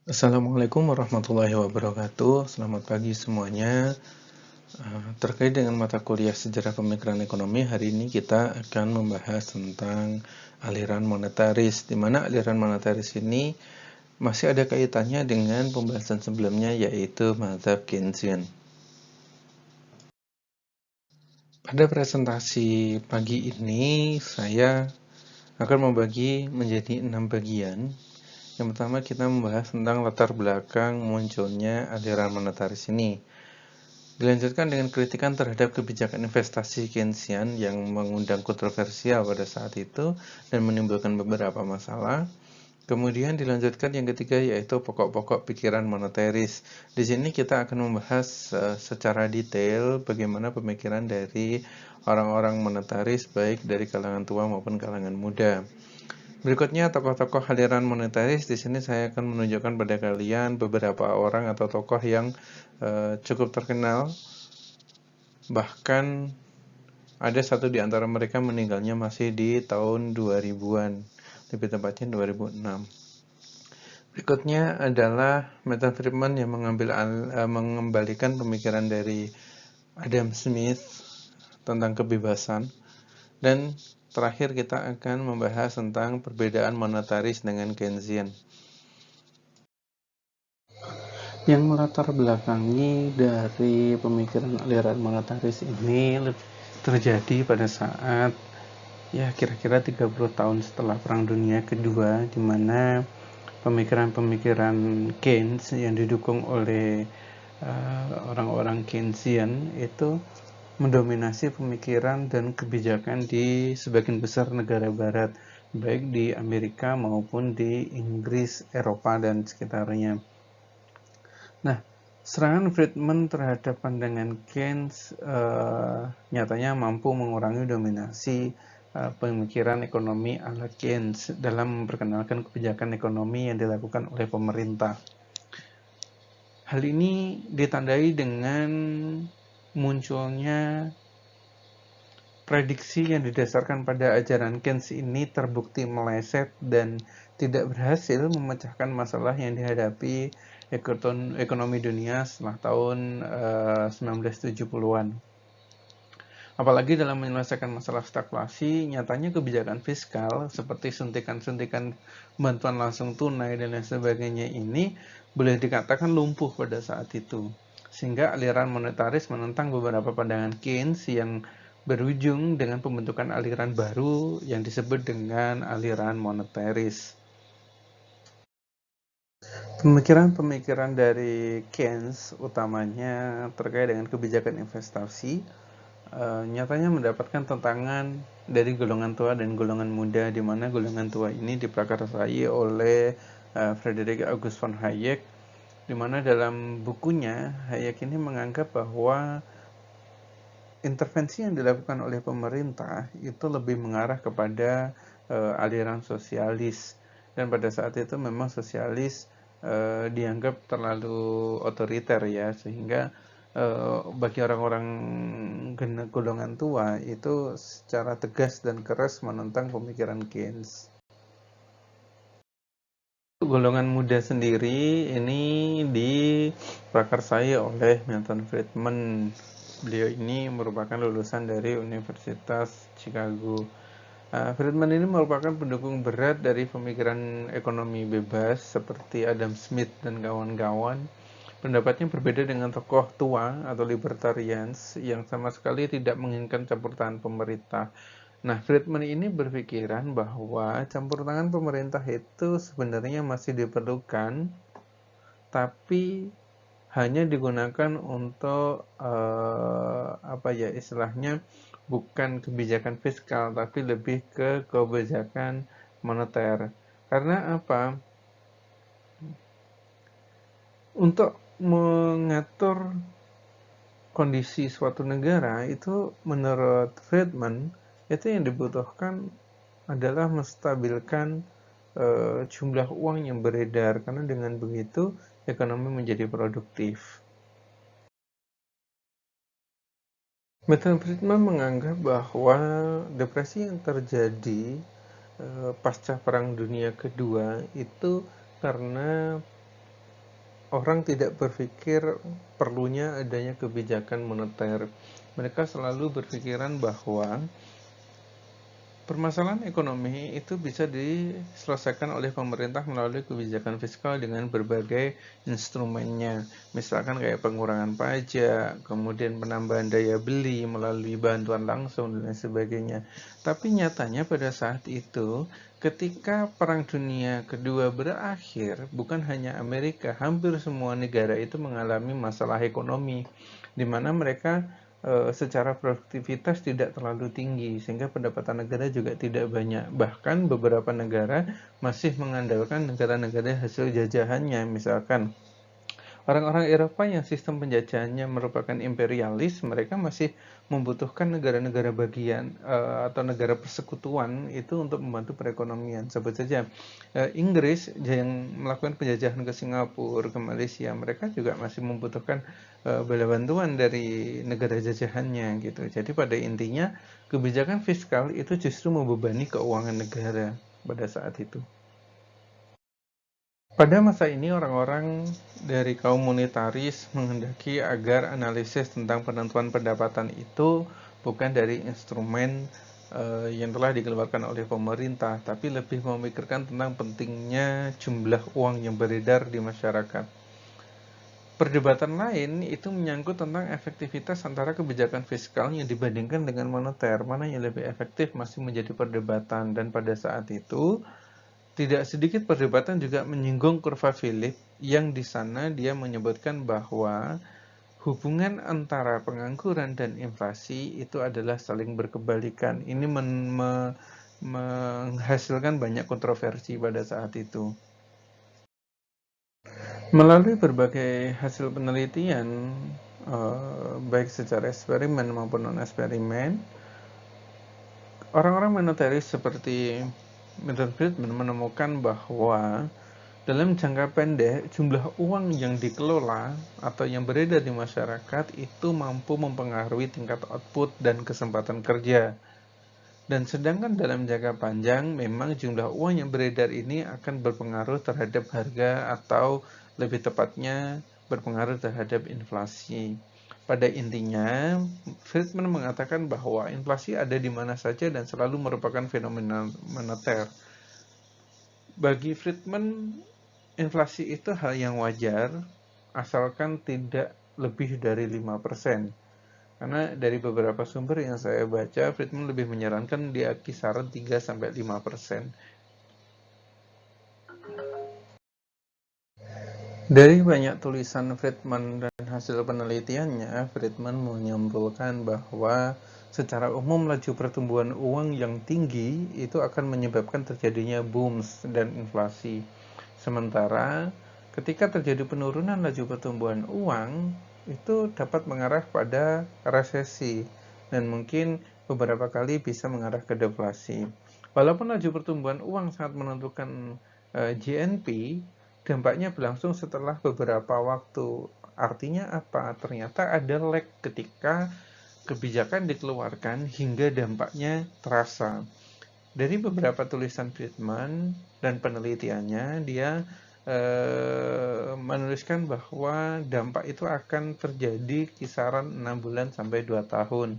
Assalamualaikum warahmatullahi wabarakatuh. Selamat pagi semuanya. Terkait dengan mata kuliah Sejarah Pemikiran Ekonomi, hari ini kita akan membahas tentang aliran monetaris, di mana aliran monetaris ini masih ada kaitannya dengan pembahasan sebelumnya, yaitu mazhab Keynesian. Pada presentasi pagi ini, saya akan membagi menjadi 6 bagian. Yang pertama, kita membahas tentang latar belakang munculnya aliran monetaris ini. Dilanjutkan dengan kritikan terhadap kebijakan investasi Keynesian yang mengundang kontroversial pada saat itu dan menimbulkan beberapa masalah. Kemudian dilanjutkan yang ketiga, yaitu pokok-pokok pikiran moneteris. Di sini kita akan membahas secara detail bagaimana pemikiran dari orang-orang monetaris, baik dari kalangan tua maupun kalangan muda. Berikutnya tokoh-tokoh aliran monetaris. Di sini saya akan menunjukkan pada kalian beberapa orang atau tokoh yang cukup terkenal. Bahkan ada satu di antara mereka meninggalnya masih di tahun 2000-an, lebih tepatnya 2006. Berikutnya adalah Milton Friedman yang mengembalikan pemikiran dari Adam Smith tentang kebebasan. Dan terakhir kita akan membahas tentang perbedaan monetaris dengan Keynesian. Yang melatar belakangi dari pemikiran aliran monetaris ini terjadi pada saat kira-kira 30 tahun setelah Perang Dunia Kedua, di mana pemikiran-pemikiran Keynes yang didukung oleh orang-orang Keynesian itu mendominasi pemikiran dan kebijakan di sebagian besar negara barat, baik di Amerika maupun di Inggris, Eropa, dan sekitarnya. Nah, serangan Friedman terhadap pandangan Keynes nyatanya mampu mengurangi dominasi pemikiran ekonomi ala Keynes dalam memperkenalkan kebijakan ekonomi yang dilakukan oleh pemerintah. Hal ini ditandai dengan munculnya prediksi yang didasarkan pada ajaran Keynes ini terbukti meleset dan tidak berhasil memecahkan masalah yang dihadapi ekonomi dunia setelah tahun 1970-an. Apalagi dalam menyelesaikan masalah stagflasi, nyatanya kebijakan fiskal seperti suntikan-suntikan bantuan langsung tunai dan lain sebagainya ini boleh dikatakan lumpuh pada saat itu. Sehingga aliran monetaris menentang beberapa pandangan Keynes yang berujung dengan pembentukan aliran baru yang disebut dengan aliran monetaris. Pemikiran-pemikiran dari Keynes utamanya terkait dengan kebijakan investasi nyatanya mendapatkan tantangan dari golongan tua dan golongan muda, di mana golongan tua ini diprakarsai oleh Friedrich August von Hayek, di mana dalam bukunya Hayek ini menganggap bahwa intervensi yang dilakukan oleh pemerintah itu lebih mengarah kepada aliran sosialis, dan pada saat itu memang sosialis dianggap terlalu otoriter ya, sehingga bagi orang-orang golongan tua itu secara tegas dan keras menentang pemikiran Keynes. Golongan muda sendiri ini diprakarsai oleh Milton Friedman. Beliau ini merupakan lulusan dari Universitas Chicago. Friedman ini merupakan pendukung berat dari pemikiran ekonomi bebas seperti Adam Smith dan kawan-kawan. Pendapatnya berbeda dengan tokoh tua atau libertarians yang sama sekali tidak menginginkan campur tangan pemerintah. Nah, Friedman ini berpikiran bahwa campur tangan pemerintah itu sebenarnya masih diperlukan, tapi hanya digunakan untuk istilahnya bukan kebijakan fiskal, tapi lebih ke kebijakan moneter. Karena apa? Untuk mengatur kondisi suatu negara itu menurut Friedman itu yang dibutuhkan adalah menstabilkan jumlah uang yang beredar, karena dengan begitu ekonomi menjadi produktif. Milton Friedman menganggap bahwa depresi yang terjadi pasca Perang Dunia Kedua itu karena orang tidak berpikir perlunya adanya kebijakan moneter. Mereka selalu berpikiran bahwa permasalahan ekonomi itu bisa diselesaikan oleh pemerintah melalui kebijakan fiskal dengan berbagai instrumennya. Misalkan kayak pengurangan pajak, kemudian penambahan daya beli melalui bantuan langsung dan lain sebagainya. Tapi nyatanya pada saat itu, ketika Perang Dunia Kedua berakhir, bukan hanya Amerika, hampir semua negara itu mengalami masalah ekonomi, di mana mereka secara produktivitas tidak terlalu tinggi, sehingga pendapatan negara juga tidak banyak. Bahkan beberapa negara masih mengandalkan negara-negara hasil jajahannya, misalkan orang-orang Eropa yang sistem penjajahannya merupakan imperialis, mereka masih membutuhkan negara-negara bagian atau negara persekutuan itu untuk membantu perekonomian. Sebut saja Inggris yang melakukan penjajahan ke Singapura, ke Malaysia, mereka juga masih membutuhkan bala bantuan dari negara jajahannya gitu. Jadi pada intinya kebijakan fiskal itu justru membebani keuangan negara pada saat itu. Pada masa ini, orang-orang dari kaum monetaris menghendaki agar analisis tentang penentuan pendapatan itu bukan dari instrumen yang telah dikeluarkan oleh pemerintah, tapi lebih memikirkan tentang pentingnya jumlah uang yang beredar di masyarakat. Perdebatan lain itu menyangkut tentang efektivitas antara kebijakan fiskal yang dibandingkan dengan moneter. Mana yang lebih efektif masih menjadi perdebatan, dan pada saat itu tidak sedikit perdebatan juga menyinggung kurva Philip yang di sana dia menyebutkan bahwa hubungan antara pengangguran dan inflasi itu adalah saling berkebalikan. Ini menghasilkan banyak kontroversi pada saat itu. Melalui berbagai hasil penelitian, baik secara eksperimen maupun non-eksperimen, orang-orang moneteris seperti Milton Friedman menemukan bahwa dalam jangka pendek, jumlah uang yang dikelola atau yang beredar di masyarakat itu mampu mempengaruhi tingkat output dan kesempatan kerja. Dan sedangkan dalam jangka panjang, memang jumlah uang yang beredar ini akan berpengaruh terhadap harga atau lebih tepatnya berpengaruh terhadap inflasi. Pada intinya, Friedman mengatakan bahwa inflasi ada di mana saja dan selalu merupakan fenomena moneter. Bagi Friedman, inflasi itu hal yang wajar, asalkan tidak lebih dari 5%. Karena dari beberapa sumber yang saya baca, Friedman lebih menyarankan di kisaran 3-5%. Dari banyak tulisan Friedman dan hasil penelitiannya, Friedman menyimpulkan bahwa secara umum laju pertumbuhan uang yang tinggi itu akan menyebabkan terjadinya booms dan inflasi. Sementara ketika terjadi penurunan laju pertumbuhan uang, itu dapat mengarah pada resesi dan mungkin beberapa kali bisa mengarah ke deflasi. Walaupun laju pertumbuhan uang sangat menentukan GNP, dampaknya berlangsung setelah beberapa waktu. Artinya apa? Ternyata ada lag ketika kebijakan dikeluarkan hingga dampaknya terasa. Dari beberapa tulisan Friedman dan penelitiannya, dia menuliskan bahwa dampak itu akan terjadi kisaran 6 bulan sampai 2 tahun.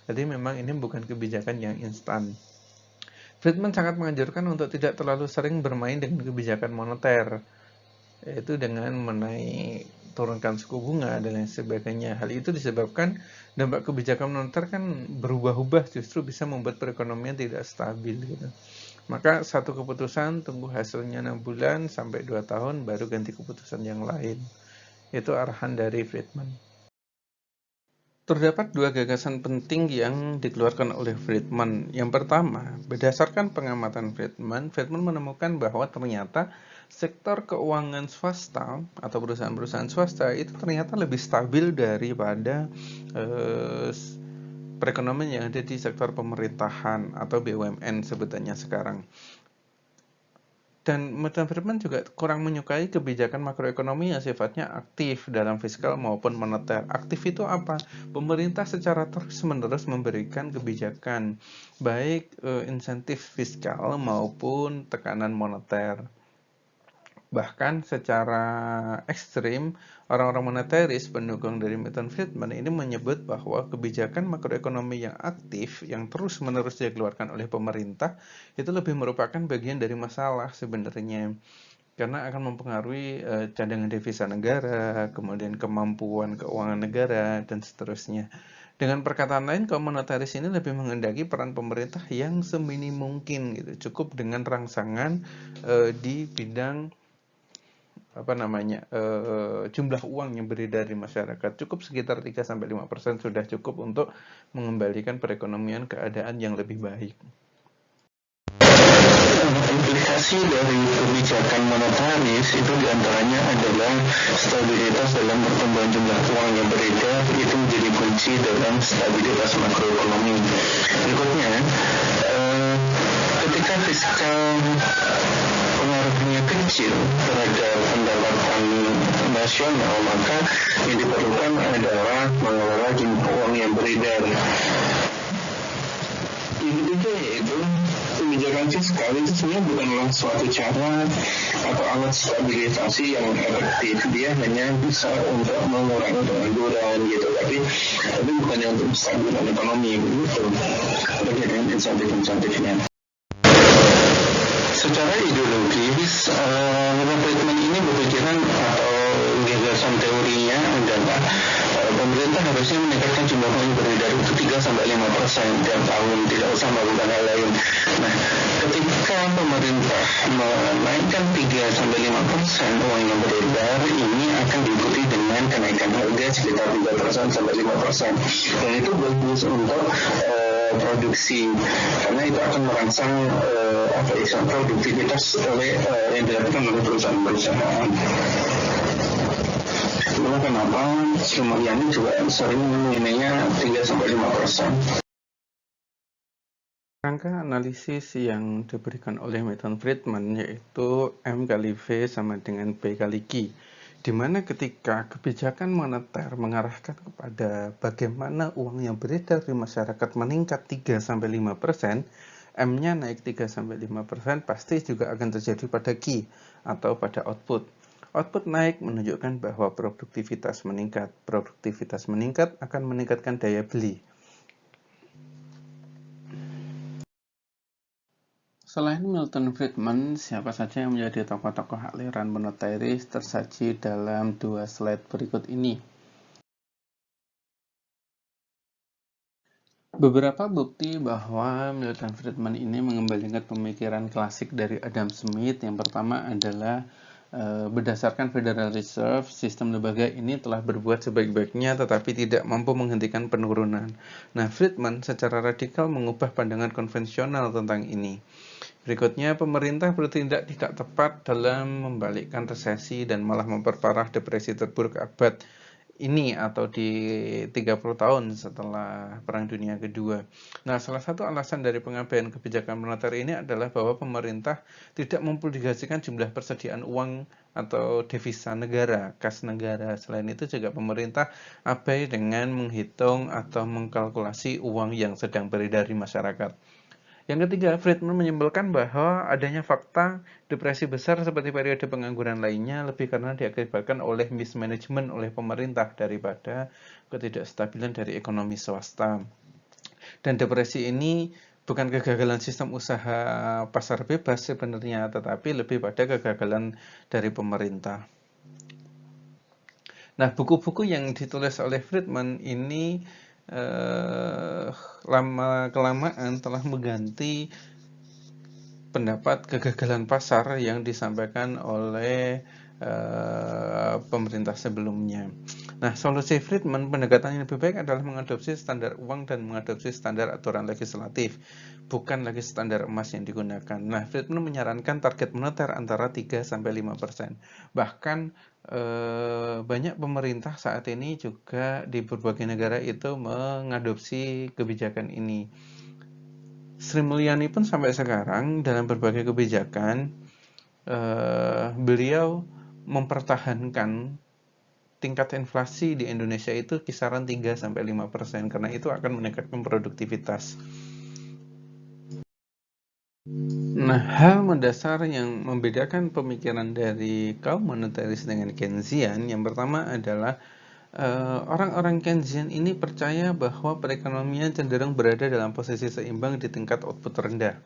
Jadi memang ini bukan kebijakan yang instan. Friedman sangat menganjurkan untuk tidak terlalu sering bermain dengan kebijakan moneter, yaitu dengan menaik turunkan suku bunga dan lain sebagainya. Hal itu disebabkan dampak kebijakan moneter kan berubah-ubah, justru bisa membuat perekonomian tidak stabil gitu. Maka satu keputusan tunggu hasilnya 6 bulan sampai 2 tahun baru ganti keputusan yang lain. Itu arahan dari Friedman. Terdapat dua gagasan penting yang dikeluarkan oleh Friedman. Yang pertama, berdasarkan pengamatan Friedman, Friedman menemukan bahwa ternyata sektor keuangan swasta atau perusahaan-perusahaan swasta itu ternyata lebih stabil daripada perekonomian yang ada di sektor pemerintahan atau BUMN sebutannya sekarang. Dan Milton Friedman juga kurang menyukai kebijakan makroekonomi yang sifatnya aktif dalam fiskal maupun moneter. Aktif itu apa? Pemerintah secara terus-menerus memberikan kebijakan, baik insentif fiskal maupun tekanan moneter. Bahkan secara ekstrim, orang-orang moneteris pendukung dari Milton Friedman ini menyebut bahwa kebijakan makroekonomi yang aktif yang terus-menerus dikeluarkan oleh pemerintah itu lebih merupakan bagian dari masalah sebenarnya. Karena akan mempengaruhi cadangan devisa negara, kemudian kemampuan keuangan negara, dan seterusnya. Dengan perkataan lain, kaum monetaris ini lebih menghendaki peran pemerintah yang seminim mungkin, gitu. Cukup dengan rangsangan di bidang jumlah uang yang beredar di masyarakat. Cukup sekitar 3-5% sudah cukup untuk mengembalikan perekonomian keadaan yang lebih baik. Implikasi dari kebijakan monetaris itu diantaranya adalah stabilitas dalam pertumbuhan jumlah uang yang beredar itu menjadi kunci dalam stabilitas makroekonomi. Berikutnya, ketika fiskal pengaruhnya kecil terhadap pendapatan nasional, maka yang diperlukan adalah mengelola jumlah uang yang beredar. Yang ketiga yaitu kebijakan fiskal itu sebenarnya bukanlah suatu cara atau alat stabilisasi yang efektif. Dia hanya bisa untuk mengurangi pengangguran gitu, tapi bukannya untuk stabilitas ekonomi begitu. Terkait dengan insentif-insentifnya. Secara ideologis, Milton Friedman ini berpikiran atau gagasan teorinya adalah pemerintah harusnya meningkatkan jumlah uang yang beredar itu 3-5% tiap tahun, tidak usah melakukan hal lain. Nah, ketika pemerintah menaikkan 3-5% uang yang beredar, ini akan diikuti dengan kenaikan harga sekitar 3-5%. Dan itu bagus untuk produksi, karena itu akan merangsang produktivitas yang dilakukan oleh perusahaan-perusahaan. Itulah kenapa Sri Mulyani juga sering menilainya 3-5%. Rangka analisis yang diberikan oleh Milton Friedman yaitu M kali V sama dengan P kali Q, di mana ketika kebijakan moneter mengarahkan kepada bagaimana uang yang beredar di masyarakat meningkat 3-5%, M-nya naik 3-5%, pasti juga akan terjadi pada Q atau pada output. Output naik menunjukkan bahwa produktivitas meningkat. Produktivitas meningkat akan meningkatkan daya beli. Selain Milton Friedman, siapa saja yang menjadi tokoh-tokoh aliran moneteris tersaji dalam 2 slide berikut ini. Beberapa bukti bahwa Milton Friedman ini mengembalikan pemikiran klasik dari Adam Smith. Yang pertama adalah berdasarkan Federal Reserve, sistem lembaga ini telah berbuat sebaik-baiknya tetapi tidak mampu menghentikan penurunan. Nah, Friedman secara radikal mengubah pandangan konvensional tentang ini. Berikutnya, pemerintah bertindak tidak tepat dalam membalikkan resesi dan malah memperparah depresi terburuk abad ini atau di 30 tahun setelah Perang Dunia Kedua. Nah, salah satu alasan dari pengabaian kebijakan moneter ini adalah bahwa pemerintah tidak mempublikasikan jumlah persediaan uang atau devisa negara, kas negara. Selain itu juga pemerintah abai dengan menghitung atau mengkalkulasi uang yang sedang beredar di masyarakat. Yang ketiga, Friedman menyimpulkan bahwa adanya fakta depresi besar seperti periode pengangguran lainnya lebih karena diakibatkan oleh mismanagement oleh pemerintah daripada ketidakstabilan dari ekonomi swasta. Dan depresi ini bukan kegagalan sistem usaha pasar bebas sebenarnya, tetapi lebih pada kegagalan dari pemerintah. Nah, buku-buku yang ditulis oleh Friedman ini lama-kelamaan telah mengganti pendapat kegagalan pasar yang disampaikan oleh pemerintah sebelumnya. Nah, solusi Friedman, pendekatan yang lebih baik adalah mengadopsi standar uang dan mengadopsi standar aturan legislatif, bukan lagi standar emas yang digunakan. Nah, Friedman menyarankan target moneter antara 3-5%. Bahkan banyak pemerintah saat ini juga di berbagai negara itu mengadopsi kebijakan ini. Sri Mulyani pun sampai sekarang dalam berbagai kebijakan beliau mempertahankan tingkat inflasi di Indonesia itu kisaran 3-5% karena itu akan meningkatkan produktivitas. Nah, hal mendasar yang membedakan pemikiran dari kaum monetaris dengan Keynesian yang pertama adalah orang-orang Keynesian ini percaya bahwa perekonomian cenderung berada dalam posisi seimbang di tingkat output rendah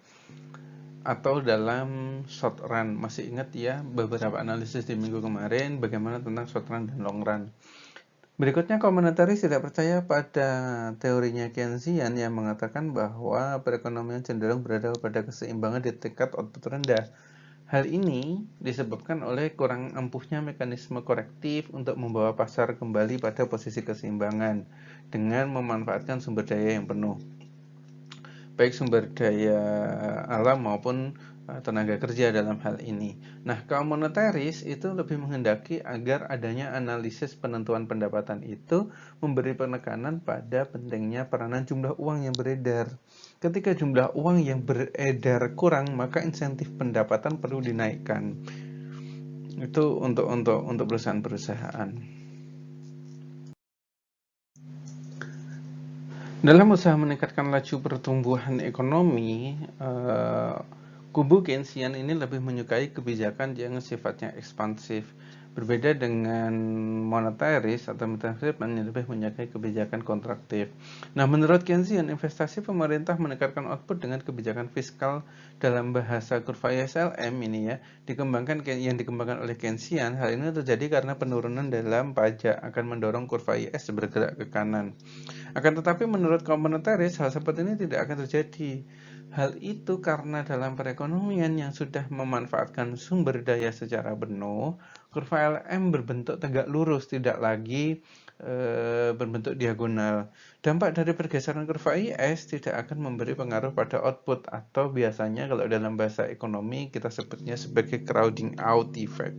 atau dalam short run. Masih ingat ya beberapa analisis di minggu kemarin bagaimana tentang short run dan long run. Berikutnya, kaum monetaris tidak percaya pada teorinya Keynesian yang mengatakan bahwa perekonomian cenderung berada pada keseimbangan di tingkat output rendah. Hal ini disebabkan oleh kurang ampuhnya mekanisme korektif untuk membawa pasar kembali pada posisi keseimbangan dengan memanfaatkan sumber daya yang penuh, baik sumber daya alam maupun tenaga kerja dalam hal ini. Nah, kaum monetaris itu lebih menghendaki agar adanya analisis penentuan pendapatan itu memberi penekanan pada pentingnya peranan jumlah uang yang beredar. Ketika jumlah uang yang beredar kurang, maka insentif pendapatan perlu dinaikkan. Itu untuk perusahaan-perusahaan. Dalam usaha meningkatkan laju pertumbuhan ekonomi, kubu Keynesian ini lebih menyukai kebijakan yang sifatnya ekspansif. Berbeda dengan monetaris atau monetarisme yang lebih menyukai kebijakan kontraktif. Nah, menurut Keynesian, investasi pemerintah meningkatkan output dengan kebijakan fiskal dalam bahasa kurva ISLM ini ya, yang dikembangkan oleh Keynesian. Hal ini terjadi karena penurunan dalam pajak akan mendorong kurva IS bergerak ke kanan. Akan tetapi menurut kaum monetaris, hal seperti ini tidak akan terjadi. Hal itu karena dalam perekonomian yang sudah memanfaatkan sumber daya secara penuh, kurva LM berbentuk tegak lurus, tidak lagi berbentuk diagonal. Dampak dari pergeseran kurva IS tidak akan memberi pengaruh pada output atau biasanya kalau dalam bahasa ekonomi kita sebutnya sebagai crowding out effect.